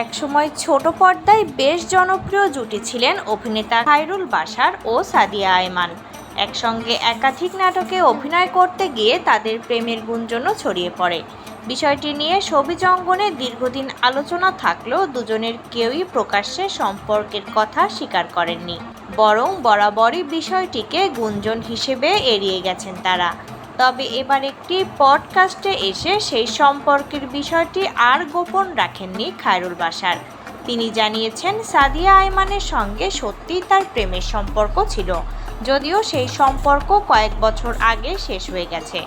একসময় ছোট পর্দায় বেশ জনপ্রিয় জুটি ছিলেন অভিনেতা খায়রুল বাশার ও সাদিয়া আয়মান। একসঙ্গে একাধিক নাটকে অভিনয় করতে গিয়ে তাদের প্রেমের গুঞ্জনও ছড়িয়ে পড়ে। বিষয়টি নিয়ে শোবিজ অঙ্গনে দীর্ঘদিন আলোচনা থাকলেও দুজনের কেউই প্রকাশ্যে সম্পর্কের কথা স্বীকার করেননি, বরং বরাবরই বিষয়টিকে গুঞ্জন হিসেবে এড়িয়ে গেছেন তারা। তবে এবার একটি পডকাস্টে এসে সেই সম্পর্কের বিষয়টি আর গোপন রাখেননি খায়রুল বাশার। তিনি জানিয়েছেন, সাদিয়া আয়মানের সঙ্গে সত্যিই তার প্রেমের সম্পর্ক ছিল, যদিও সেই সম্পর্ক কয়েক বছর আগে শেষ হয়ে গেছে।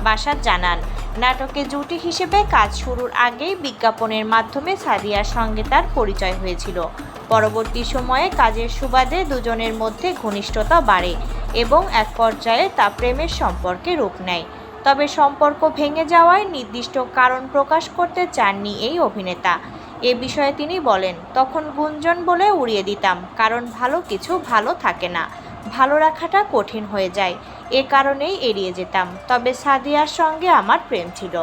বাশার জানান, নাটকে জুটি হিসেবে কাজ শুরুর আগেই বিজ্ঞাপনের মাধ্যমে সাদিয়ার সঙ্গে তার পরিচয় হয়েছিল। পরবর্তী সময়ে কাজের সুবাদে দুজনের মধ্যে ঘনিষ্ঠতা বাড়ে এবং এক পর্যায়ে তা প্রেমের সম্পর্কে রূপ নেয়। তবে সম্পর্ক ভেঙে যাওয়ায় নির্দিষ্ট কারণ প্রকাশ করতে চাননি এই অভিনেতা। এ বিষয়ে তিনি বলেন, তখন গুঞ্জন বলে উড়িয়ে দিতাম, কারণ ভালো কিছু ভালো থাকে না, ভালো রাখাটা কঠিন হয়ে যায়, এ কারণেই এড়িয়ে যেতাম। তবে সাদিয়ার সঙ্গে আমার প্রেম ছিল।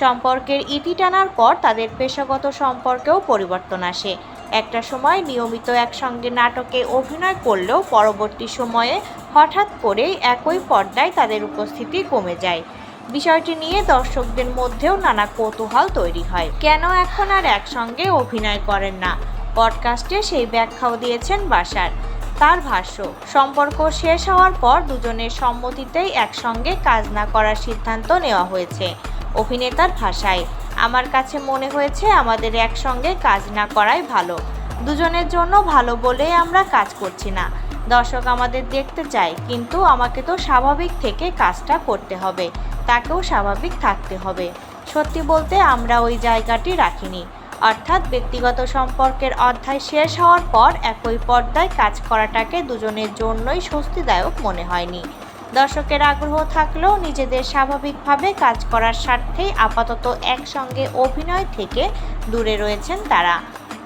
সম্পর্কের ইতি টানার পর তাদের পেশাগত সম্পর্কেও পরিবর্তন আসে। একটা সময় নিয়মিত একসঙ্গে নাটকে অভিনয় করলেও পরবর্তী সময়ে হঠাৎ করেই একই পর্দায় তাদের উপস্থিতি কমে যায়। বিষয়টি নিয়ে দর্শকদের মধ্যেও নানা কৌতূহল তৈরি হয়। কেন এখন আর একসঙ্গে অভিনয় করেন না? পডকাস্টে সেই ব্যাখ্যাও দিয়েছেন বাশার। তার ভাষ্য, সম্পর্ক শেষ হওয়ার পর দুজনের সম্মতিতেই একসঙ্গে কাজ না করার সিদ্ধান্ত নেওয়া হয়েছে। অভিনেতার ভাষায়, আমার কাছে মনে হয়েছে আমাদের একসঙ্গে কাজ না করাই ভালো। দুজনের জন্য ভালো বলেই আমরা কাজ করছি না। দর্শক আমাদের দেখতে চায়, কিন্তু আমাকে তো স্বাভাবিক থেকে কাজটা করতে হবে, তাকেও স্বাভাবিক থাকতে হবে। সত্যি বলতে আমরা ওই জায়গাটি রাখিনি, অর্থাৎ ব্যক্তিগত সম্পর্কের অধ্যায় শেষ হওয়ার পর একই পর্দায় কাজ করাটাকে দুজনের জন্যই স্বস্তিদায়ক মনে হয়নি। দর্শকের আগ্রহ থাকলেও নিজেদের স্বাভাবিকভাবে কাজ করার স্বার্থেই আপাতত একসঙ্গে অভিনয় থেকে দূরে রয়েছেন তারা।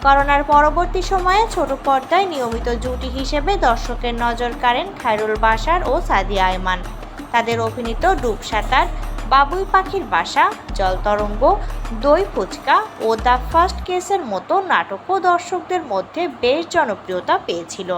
করোনার পরবর্তী সময়ে ছোট পর্দায় নিয়মিত জুটি হিসেবে দর্শকের নজর কাড়েন খায়রুল বাশার ও সাদিয়া আয়মান। তাদের অভিনীত ডুব সাঁতার, বাবুই পাখির বাসা, জল তরঙ্গ, দই ফুচকা ও দ্য ফার্স্ট কেসের মতো নাটকও দর্শকদের মধ্যে বেশ জনপ্রিয়তা পেয়েছিল।